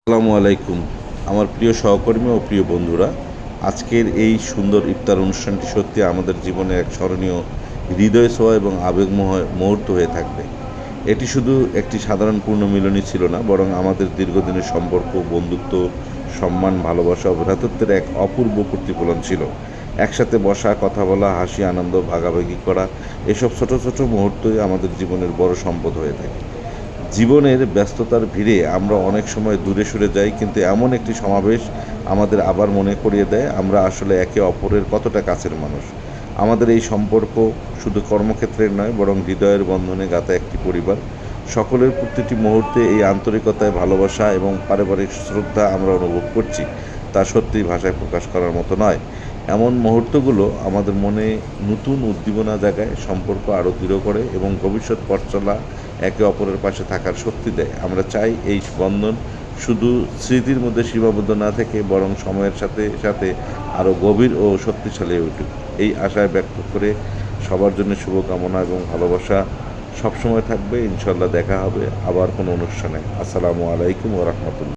আসসালামু আলাইকুম। আমার প্রিয় সহকর্মী ও প্রিয় বন্ধুরা, আজকের এই সুন্দর ইফতার অনুষ্ঠানটি সত্যি আমাদের জীবনে এক স্মরণীয়, হৃদয় ছোঁয়া এবং আবেগময় মুহূর্ত হয়ে থাকবে। এটি শুধু একটি সাধারণ পুণ্যমিলনী ছিল না, বরং আমাদের দীর্ঘদিনের সম্পর্ক, বন্ধুত্ব, সম্মান, ভালোবাসা ও ভ্রাতৃত্বের এক অপূর্ব প্রতিফলন ছিল। একসাথে বসা, কথা বলা, হাসি, আনন্দ ভাগাভাগি করা, এসব ছোট ছোট মুহূর্তই আমাদের জীবনের বড় সম্পদ হয়ে থাকে। জীবনের ব্যস্ততার ভিড়ে আমরা অনেক সময় দূরে সরে যাই, কিন্তু এমন একটি সমাবেশ আমাদের আবার মনে করিয়ে দেয় আমরা আসলে একে অপরের কতটা কাছের মানুষ। আমাদের এই সম্পর্ক শুধু কর্মক্ষেত্রের নয়, বরং হৃদয়ের বন্ধনে গাঁথা একটি পরিবার। সকলের প্রতিটি মুহূর্তে এই আন্তরিকতায়, ভালোবাসা এবং পারিবারিক শ্রদ্ধা আমরা অনুভব করছি, তা সত্যিই ভাষায় প্রকাশ করার মতো নয়। এমন মুহূর্তগুলো আমাদের মনে নতুন উদ্দীপনা জাগায়, সম্পর্ক আরও দৃঢ় করে এবং ভবিষ্যৎ পথ চলা, একে অপরের পাশে থাকার শক্তি দেয়। আমরা চাই এই বন্ধন শুধু স্মৃতির মধ্যে সীমাবদ্ধ না থেকে, বরং সময়ের সাথে সাথে আরও গভীর ও শক্তিশালী হয়ে উঠুক। এই আশায় ব্যক্ত করে সবার জন্য শুভকামনা এবং ভালোবাসা সবসময় থাকবে। ইনশাল্লাহ দেখা হবে আবার কোনো অনুষ্ঠানে। আসসালামু আলাইকুম ওয়া রাহমাতুল্লাহ।